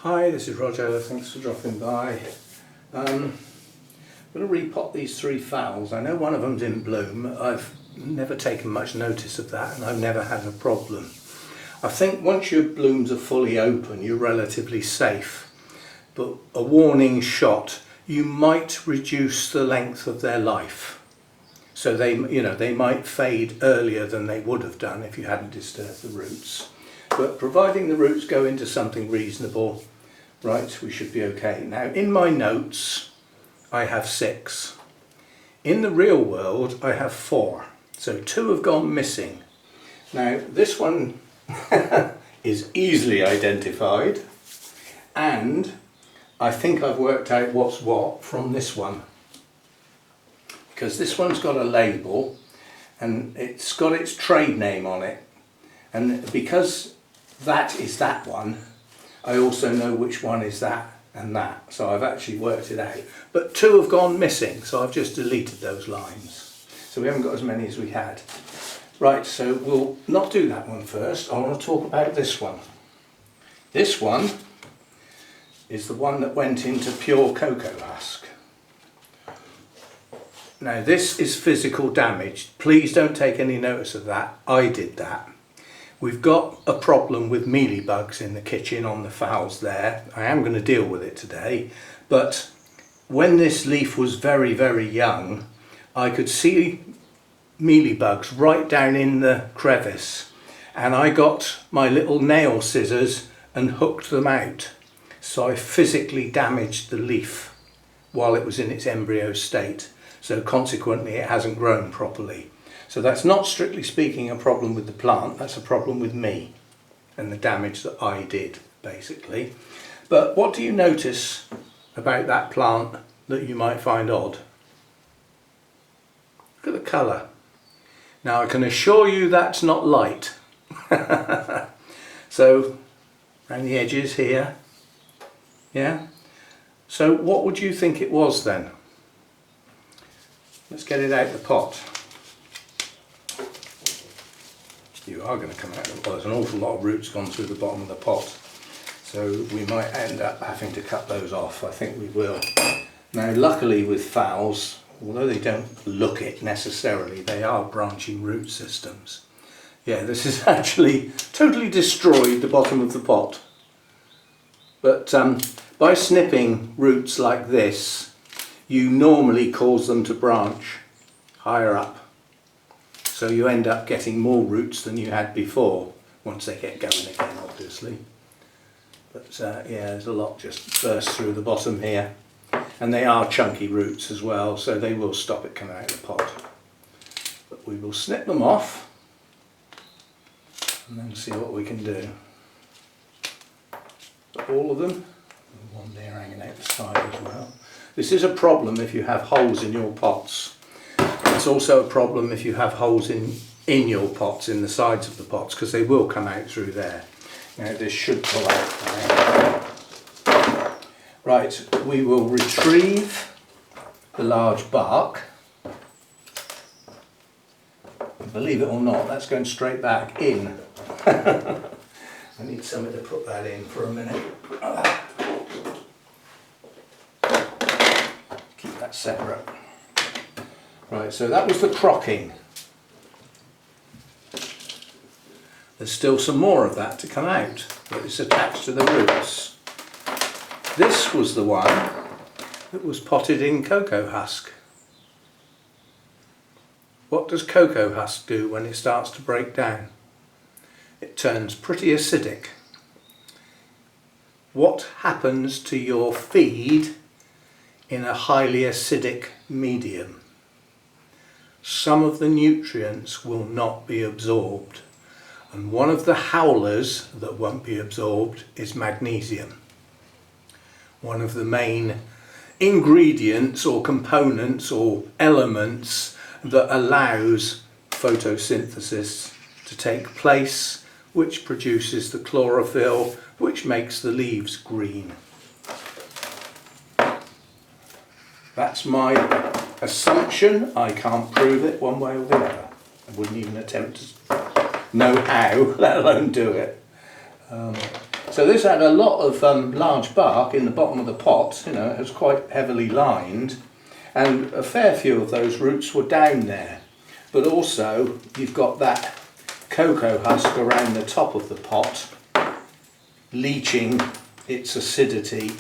Hi, this is Roger, thanks for dropping by. I'm going to repot these three phals. I know one of them's in bloom. I've never taken much notice of that and I've never had a problem. I think once your blooms are fully open you're relatively safe, but a warning shot, you might reduce the length of their life. So they might fade earlier than they would have done if you hadn't disturbed the roots. But providing the roots go into something reasonable, right, we should be okay. Now in my notes I have 6. In the real world I have 4. So 2 have gone missing. Now this one is easily identified, and I think I've worked out what's what from this one. Because this one's got a label and it's got its trade name on it. And because that is that one, I also know which one is that and that. So I've actually worked it out. But 2 have gone missing, so I've just deleted those lines. So we haven't got as many as we had. Right, so we'll not do that one first. I want to talk about this one. This one is the one that went into pure cocoa husk. Now this is physical damage. Please don't take any notice of that. I did that. We've got a problem with mealybugs in the kitchen on the phals there. I am going to deal with it today, but when this leaf was very, very young, I could see mealybugs right down in the crevice, and I got my little nail scissors and hooked them out. So I physically damaged the leaf while it was in its embryo state. So consequently it hasn't grown properly. So that's not strictly speaking a problem with the plant, that's a problem with me and the damage that I did basically. But what do you notice about that plant that you might find odd? Look at the colour. Now I can assure you that's not light. So around the edges here, yeah? So what would you think it was then? Let's get it out the pot. You are going to come out. Well, there's an awful lot of roots gone through the bottom of the pot, so we might end up having to cut those off. I think we will. Now luckily with phals, although they don't look it necessarily, they are branching root systems. Yeah, this has actually totally destroyed the bottom of the pot. But by snipping roots like this, you normally cause them to branch higher up. So you end up getting more roots than you had before, once they get going again obviously. But yeah, there's a lot just burst through the bottom here. And they are chunky roots as well, so they will stop it coming out of the pot. But we will snip them off and then see what we can do. But all of them, one there hanging out the side as well. This is a problem if you have holes in your pots. It's also a problem if you have holes in your pots, in the sides of the pots, because they will come out through there. Now this should pull out. Right, we will retrieve the large bark. Believe it or not, that's going straight back in. I need something to put that in for a minute. Keep that separate. Right, so that was the crocking. There's still some more of that to come out, but it's attached to the roots. This was the one that was potted in cocoa husk. What does cocoa husk do when it starts to break down? It turns pretty acidic. What happens to your feed in a highly acidic medium? Some of the nutrients will not be absorbed, and one of the howlers that won't be absorbed is magnesium. One of the main ingredients or components or elements that allows photosynthesis to take place, which produces the chlorophyll, which makes the leaves green. That's my assumption. I can't prove it one way or the other. I wouldn't even attempt to know how, let alone do it. So this had a lot of large bark in the bottom of the pot, you know, it was quite heavily lined, and a fair few of those roots were down there. But also you've got that cocoa husk around the top of the pot, leaching its acidity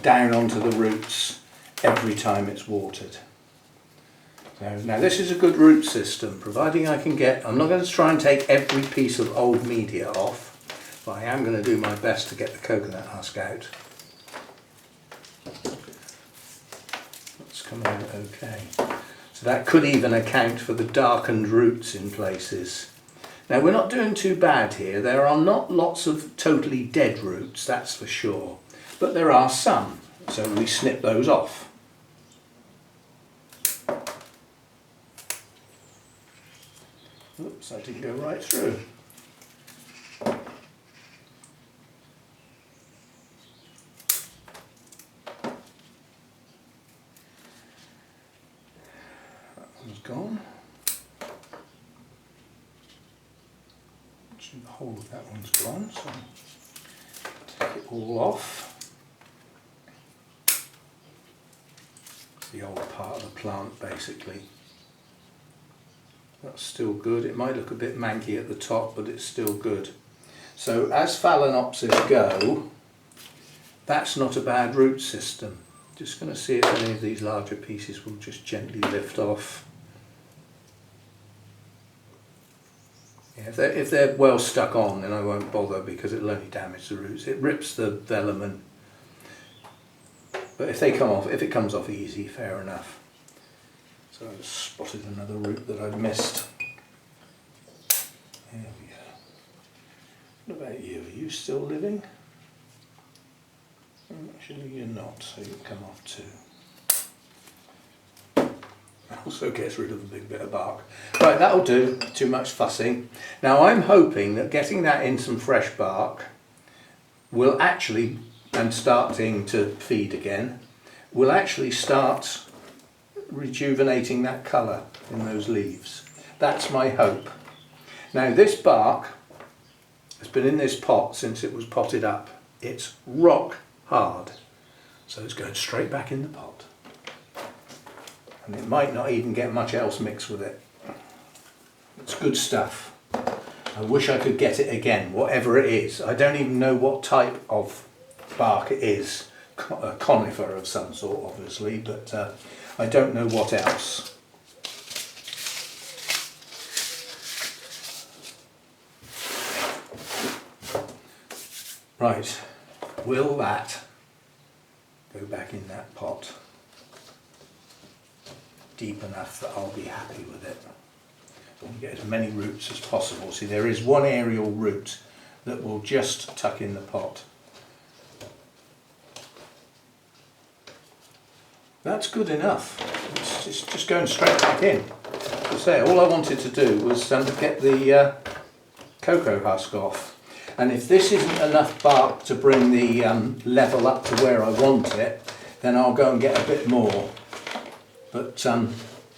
down onto the roots every time it's watered. So now this is a good root system, providing I can get, I'm not going to try and take every piece of old media off, but I am going to do my best to get the coconut husk out. That's coming out okay. So that could even account for the darkened roots in places. Now we're not doing too bad here. There are not lots of totally dead roots, that's for sure, but there are some, so we snip those off. Oops, I didn't go right through. That one's gone. Actually, the whole of that one's gone, so take it all off. It's the old part of the plant, basically. That's still good. It might look a bit manky at the top, but it's still good. So as Phalaenopsis go, that's not a bad root system. Just going to see if any of these larger pieces will just gently lift off. Yeah, if they're well stuck on, then I won't bother because it'll only damage the roots. It rips the velamen. But if they come off, if it comes off easy, fair enough. So I just spotted another root that I'd missed. There we go. What about you? Are you still living? Actually you're not, so you come off too. Also gets rid of a big bit of bark. Right, that'll do. Too much fussing. Now I'm hoping that getting that in some fresh bark will actually, and starting to feed again, will actually start rejuvenating that colour in those leaves. That's my hope. Now this bark has been in this pot since it was potted up. It's rock hard, so it's going straight back in the pot, and it might not even get much else mixed with it. It's good stuff. I wish I could get it again, whatever it is. I don't even know what type of bark it is, a conifer of some sort obviously, but I don't know what else. Right, will that go back in that pot deep enough that I'll be happy with it? I want to get as many roots as possible. See, there is one aerial root that will just tuck in the pot. That's good enough. It's just going straight back in. As I say, all I wanted to do was get the cocoa husk off. And if this isn't enough bark to bring the level up to where I want it, then I'll go and get a bit more. But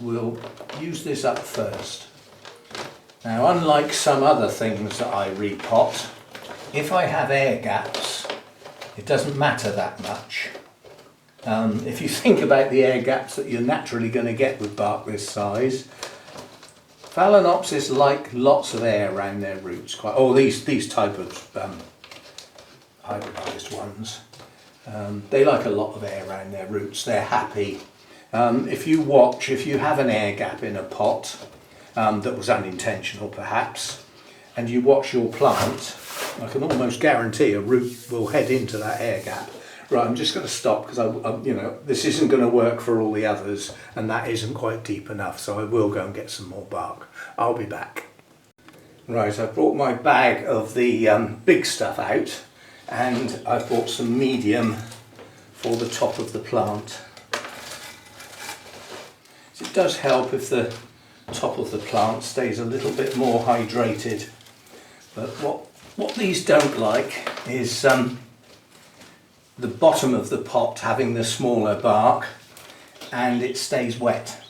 we'll use this up first. Now, unlike some other things that I repot, if I have air gaps, it doesn't matter that much. If you think about the air gaps that you're naturally going to get with bark this size, Phalaenopsis like lots of air around their roots. These type of hybridized ones, they like a lot of air around their roots. They're happy. If you have an air gap in a pot that was unintentional perhaps, and you watch your plant, I can almost guarantee a root will head into that air gap. Right, I'm just going to stop because this isn't going to work for all the others, and that isn't quite deep enough, so I will go and get some more bark. I'll be back. Right, I've brought my bag of the big stuff out, and I've brought some medium for the top of the plant. It does help if the top of the plant stays a little bit more hydrated, but what these don't like is the bottom of the pot having the smaller bark, and it stays wet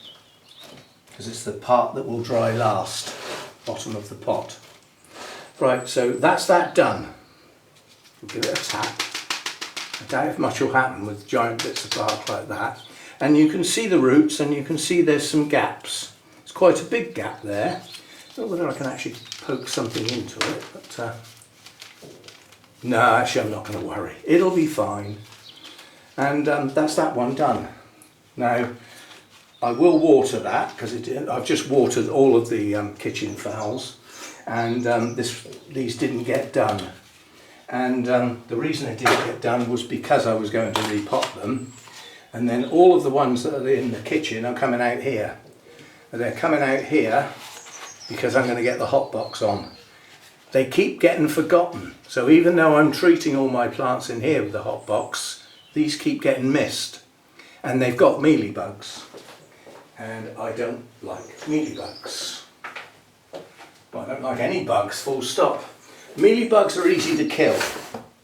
because it's the part that will dry last, bottom of the pot. Right, so that's that done. We'll give it a tap. I doubt if much will happen with giant bits of bark like that. And you can see the roots, and you can see there's some gaps. It's quite a big gap there. I don't know whether I can actually poke something into it, but no, actually I'm not going to worry. It'll be fine. And that's that one done. Now, I will water that, because I've just watered all of the kitchen fowls, and these didn't get done. And the reason they didn't get done was because I was going to repot them, and then all of the ones that are in the kitchen are coming out here. And they're coming out here because I'm going to get the hot box on. They keep getting forgotten, so even though I'm treating all my plants in here with the hot box, these keep getting missed, and they've got mealybugs, and I don't like mealybugs. Well, I don't like any bugs, full stop. Mealybugs are easy to kill.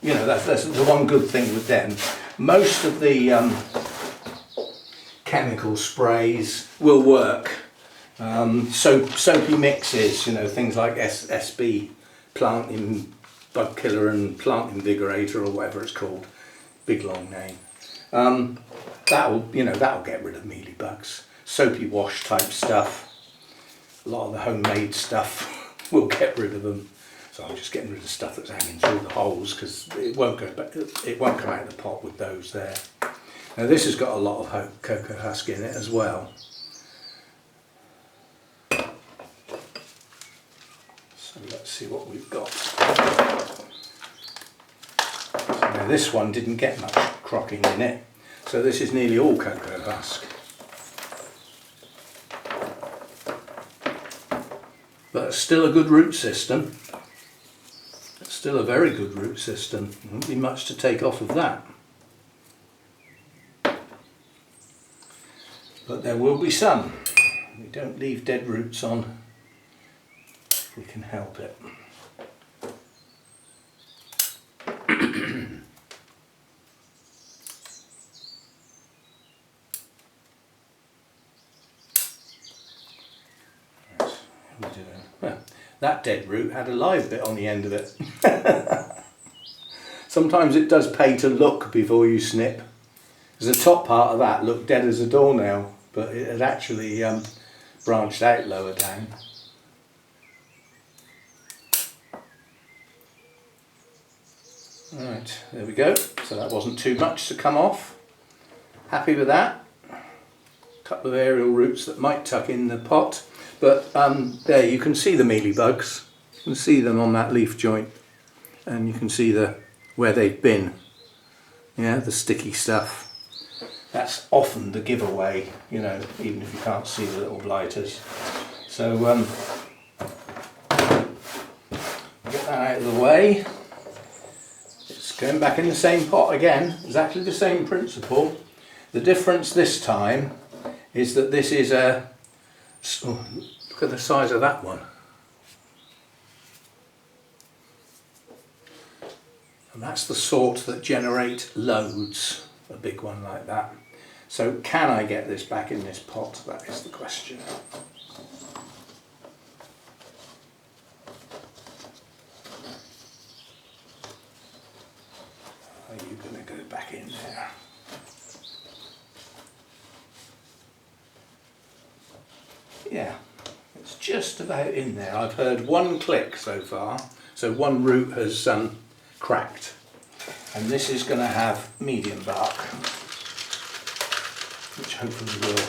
You know, that's the one good thing with them. Most of the chemical sprays will work. Soapy mixes, you know, things like SB, plant bug killer and plant invigorator, or whatever it's called, big long name. That'll get rid of mealybugs. Soapy wash type stuff, a lot of the homemade stuff will get rid of them. So I'm just getting rid of stuff that's hanging through the holes, because it won't come out of the pot with those there. Now this has got a lot of cocoa husk in it as well. So let's see what we've got. So now this one didn't get much crocking in it, so this is nearly all cocoa husk. But it's still a good root system. It's still a very good root system. There won't be much to take off of that. But there will be some. We don't leave dead roots on if we can help it. Well, that dead root had a live bit on the end of it. Sometimes it does pay to look before you snip. Because the top part of that looked dead as a doornail, but it had actually branched out lower down. Right, there we go. So that wasn't too much to come off. Happy with that. A couple of aerial roots that might tuck in the pot. But there you can see the mealybugs. You can see them on that leaf joint, and you can see where they've been. Yeah, the sticky stuff. That's often the giveaway, you know, even if you can't see the little blighters. So get that out of the way. It's going back in the same pot again, exactly the same principle. The difference this time is that this is a... Oh, look at the size of that one. And that's the sort that generate loads, a big one like that. So can I get this back in this pot? That is the question. Are you going to go back in there? Yeah, it's just about in there. I've heard one click so far, so one root has cracked, and this is going to have medium bark, which hopefully will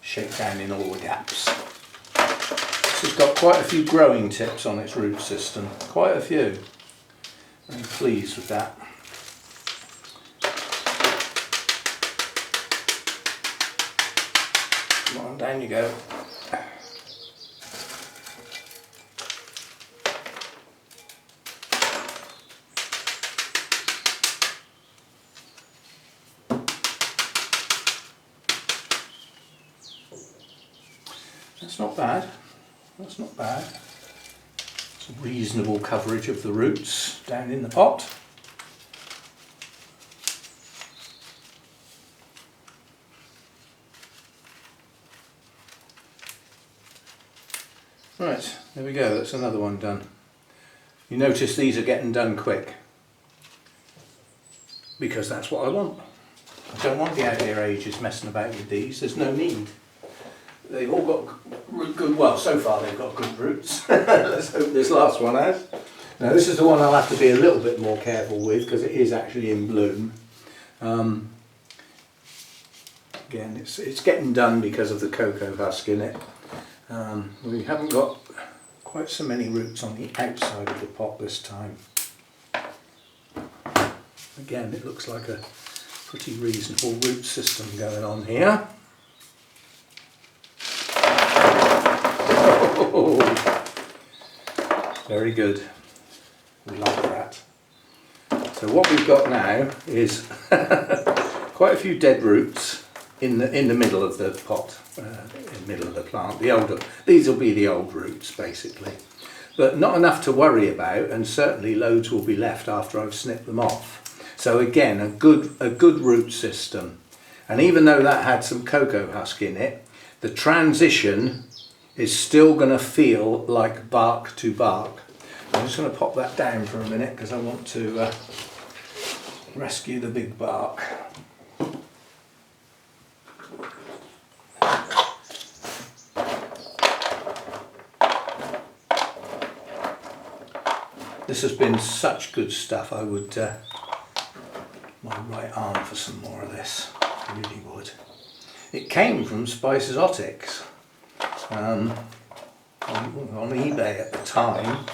shake down in all the gaps. This has got quite a few growing tips on its root system, quite a few. I'm pleased with that. Come on, down you go. That's not bad. That's not bad. It's a reasonable coverage of the roots down in the pot. Right, there we go, that's another one done. You notice these are getting done quick. because that's what I want. I don't want to be out here ages messing about with these. There's no need. They've all got good, well, so far they've got good roots. Let's hope this last one has. Now this is the one I'll have to be a little bit more careful with because it is actually in bloom. Again, it's getting done because of the cocoa husk in it. We haven't got quite so many roots on the outside of the pot this time. Again, it looks like a pretty reasonable root system going on here. Oh, very good. We like that. So what we've got now is quite a few dead roots in the middle of the pot, in the middle of the plant. These will be the old roots basically, but not enough to worry about, and certainly loads will be left after I've snipped them off. So again, a good root system, and even though that had some cocoa husk in it, the transition is still going to feel like bark to bark. I'm just going to pop that down for a minute because I want to rescue the big bark. This has been such good stuff. I would my right arm for some more of this. I really would. It came from Spice Exotics on eBay at the time,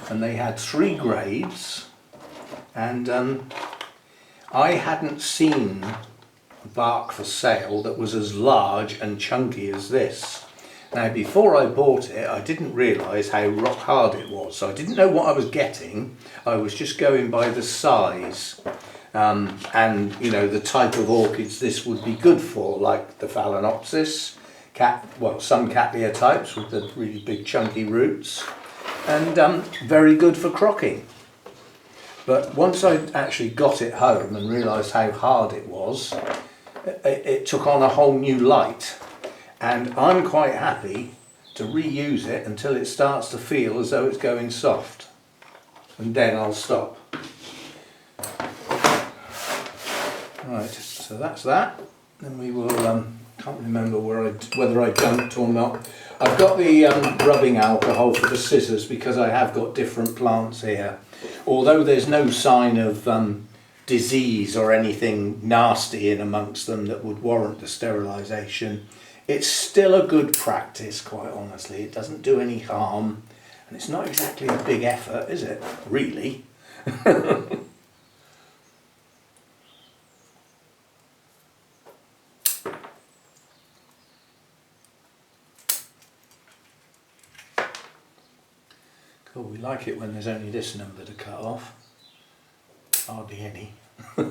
and they had 3 grades, and I hadn't seen bark for sale that was as large and chunky as this. Now before I bought it, I didn't realise how rock hard it was, so I didn't know what I was getting. I was just going by the size and you know, the type of orchids this would be good for, like the Phalaenopsis, some Cattleya types with the really big chunky roots, and very good for crocking. But once I actually got it home and realised how hard it was, it took on a whole new light, and I'm quite happy to reuse it until it starts to feel as though it's going soft, and then I'll stop. Right, so that's that. Then we will, can't remember whether I dumped or not. I've got the rubbing alcohol for the scissors because I have got different plants here. Although there's no sign of disease or anything nasty in amongst them that would warrant the sterilisation, it's still a good practice, quite honestly. It doesn't do any harm, and it's not exactly a big effort, is it? Really? Cool, we like it when there's only this number to cut off. Hardly any. We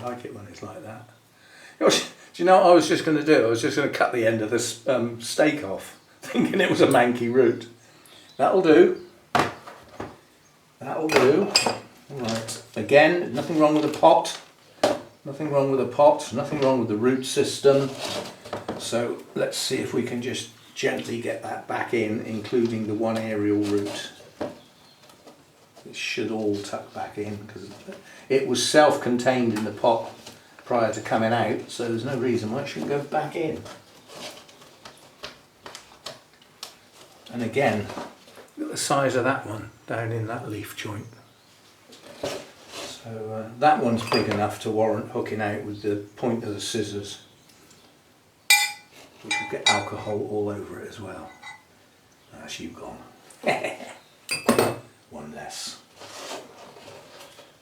like it when it's like that. Do you know what I was just going to do? I was just going to cut the end of this steak off, thinking it was a manky root. That'll do. That'll do. Right. Again, nothing wrong with the pot. Nothing wrong with the pot. Nothing wrong with the root system. So let's see if we can just gently get that back in, including the one aerial root. It should all tuck back in because it was self-contained in the pot prior to coming out, so there's no reason why it shouldn't go back in. And again, look at the size of that one down in that leaf joint. So that one's big enough to warrant hooking out with the point of the scissors, which will get alcohol all over it as well. That's you gone. One less.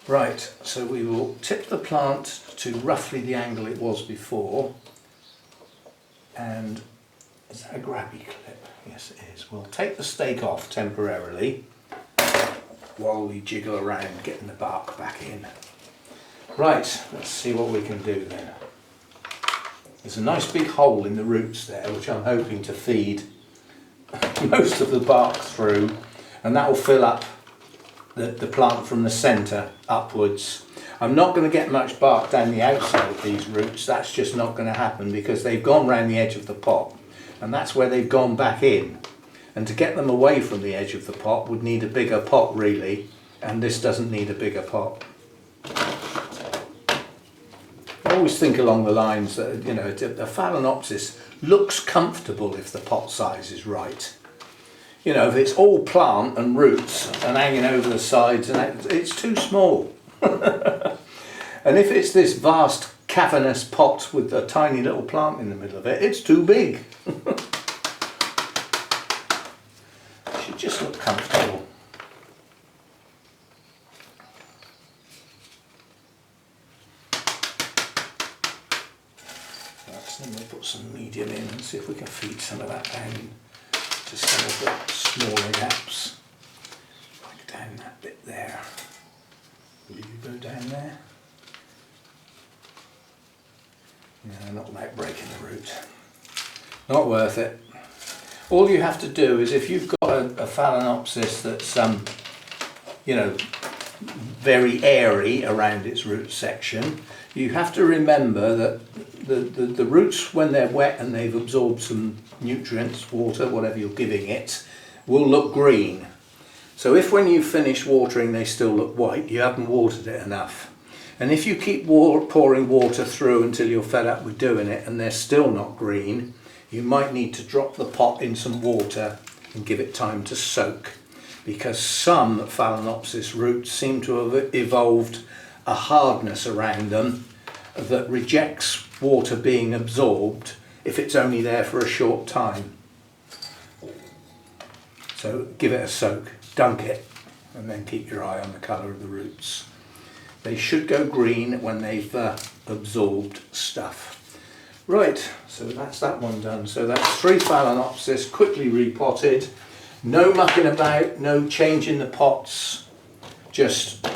Right, so we will tip the plant to roughly the angle it was before, and is that a grabby clip? Yes it is. We'll take the stake off temporarily while we jiggle around getting the bark back in. Right, let's see what we can do then. There's a nice big hole in the roots there which I'm hoping to feed most of the bark through, and that will fill up the plant from the centre upwards. I'm not going to get much bark down the outside of these roots. That's just not going to happen because they've gone round the edge of the pot, and that's where they've gone back in. And to get them away from the edge of the pot would need a bigger pot really, and this doesn't need a bigger pot. I always think along the lines that, you know, a Phalaenopsis looks comfortable if the pot size is right. You know, if it's all plant and roots and hanging over the sides, and it's too small. And if it's this vast cavernous pot with a tiny little plant in the middle of it, it's too big. It should just look comfortable. Then we'll put some medium in and see if we can feed some of that down to some of the smaller gaps. Like down that bit there. Will you go down there? No, not without breaking the root. Not worth it. All you have to do is, if you've got a Phalaenopsis that's you know, very airy around its root section, you have to remember that the roots, when they're wet and they've absorbed some nutrients, water, whatever you're giving it, will look green. So if when you finish watering they still look white, you haven't watered it enough. And if you keep pouring water through until you're fed up with doing it and they're still not green, you might need to drop the pot in some water and give it time to soak. Because some Phalaenopsis roots seem to have evolved a hardness around them that rejects water being absorbed if it's only there for a short time. So give it a soak, dunk it, and then keep your eye on the colour of the roots. They should go green when they've absorbed stuff. Right, so that's that one done. So that's 3 Phalaenopsis quickly repotted. No mucking about, no changing the pots, just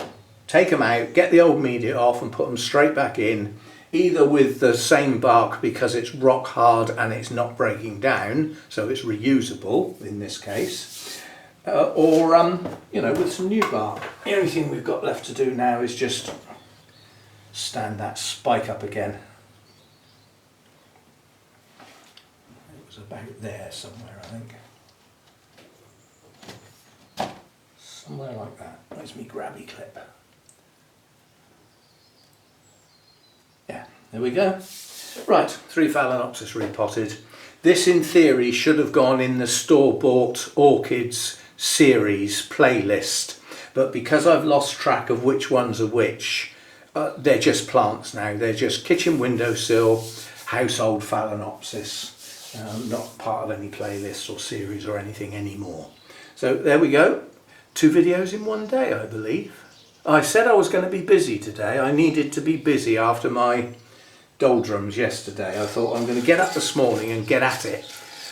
take them out, get the old media off and put them straight back in, either with the same bark because it's rock hard and it's not breaking down, so it's reusable in this case, or you know, with some new bark. The only thing we've got left to do now is just stand that spike up again. It was about there somewhere, I think. Somewhere like that. Where's my grabby clip? Yeah, there we go. Right, 3 Phalaenopsis repotted. This in theory should have gone in the store-bought Orchids series playlist, but because I've lost track of which ones are which, they're just plants now. They're just kitchen windowsill, household Phalaenopsis, not part of any playlist or series or anything anymore. So there we go. 2 videos in one day, I believe. I said I was going to be busy today. I needed to be busy after my doldrums yesterday. I thought I'm going to get up this morning and get at it.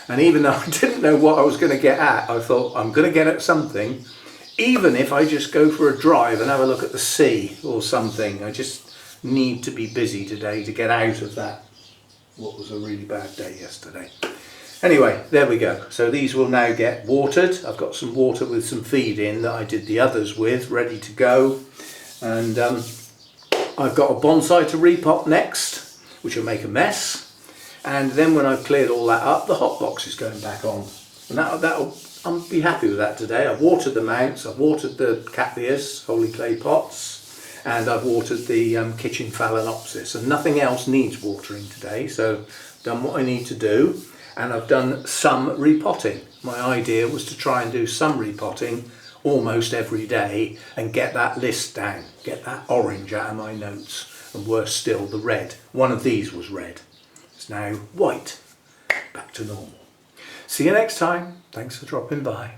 And even though I didn't know what I was going to get at, I thought I'm going to get at something. Even if I just go for a drive and have a look at the sea or something. I just need to be busy today to get out of that, what was a really bad day yesterday. Anyway, there we go. So these will now get watered. I've got some water with some feed in that I did the others with, ready to go. And I've got a bonsai to repot next, which will make a mess. And then when I've cleared all that up, the hot box is going back on. And I'll be happy with that today. I've watered the mounts, I've watered the Cathias, holy clay pots, and I've watered the kitchen Phalaenopsis. And nothing else needs watering today, so I've done what I need to do. And I've done some repotting. My idea was to try and do some repotting almost every day and get that list down, get that orange out of my notes, and worse still, the red. One of these was red. It's now white. Back to normal. See you next time. Thanks for dropping by.